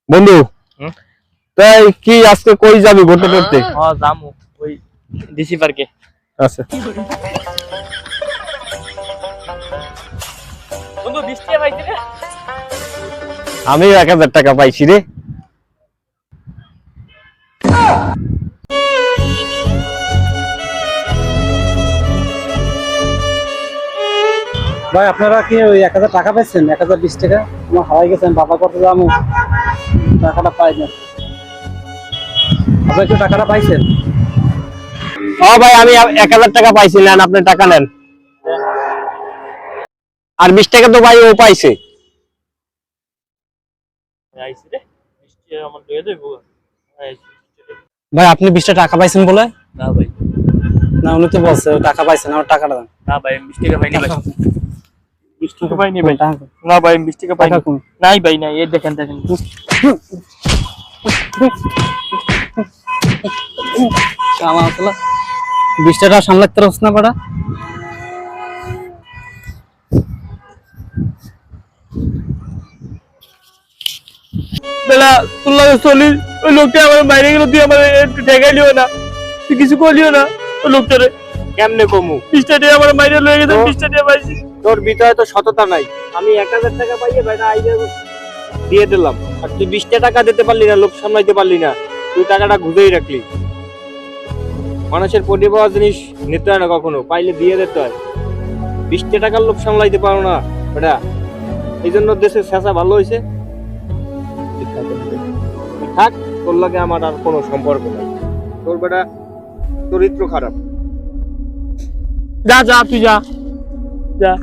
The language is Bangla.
বন্ধু তাই কি আজকে কই যাবি ঘুরতে ঘুরতে? যামু ওই ডিসি পার্কে। আচ্ছা বন্ধু 20 টাকা পাইছি রে। আমি 1000 টাকা পাইছি রে। ভাই আপনারা কি ওই 1000 টাকা পাইছেন? 1020 টাকা আমার হারাই গেছেন, বাবা করতে যাবো, টাকাটা পাই না। আপনারা কি টাকাটা পাইছেন? ভাই আমি 1000 টাকা পাইছি, নেন আপনি টাকা নেন। আর 20 টাকা তো ভাই ও পাইছে। আইছি রে 20 টাকা আমার দিয়ে দেবো। ভাই আপনি 20 টাকা পাইছেন বলে? না ভাই, না উনি তো বলছে টাকা পাইছেন, আমার টাকাটা দেন। না ভাই 20 টাকা পাইনি ভাই। 20 টাকা পাইনি ভাই। টাকা না ভাই 20 টাকা পাইনি। কোন? নাই ভাই নাই, এই দেখেন দেখেন। আমার আসলে 20 টাকা সামলাতে পারছ না পাড়া। বেলা তোর লাগে চলি, ওই লোকটা আমার বাইরে গেল, তুই আমার একটু ঠেকাইলিও না, তুই কিছু করলিও না ওই লোকটারে। কেমনে কমু? 20 টাকা আমার বাইরে লয়ে গেছে, 20 টাকা পাইছি। তোর ভিতরে তো সততা নাই। আমি 1000 টাকা পাইয়ে ভাইটা আইলে দিয়ে দিলাম, আর তুই 20 টাকা দিতে পারলি না, লোক সামলাইতে পারলি না, তুই টাকাটা ঘুরেই রাখলি। মানুষের পরিবার জিনিস নিতে হয় না কখনো, পাইলে দিয়ে দিতে হয়। 20 টাকার লোক সামলাইতে পারো না বেটা, এই জন্য দেশের শেষা ভালো হয়েছে। তুই থাক, তোর লাগে আমার আর কোনো সম্পর্ক নাই। তোর বেটা চরিত্র খারাপ। যা যা তুই যা যা।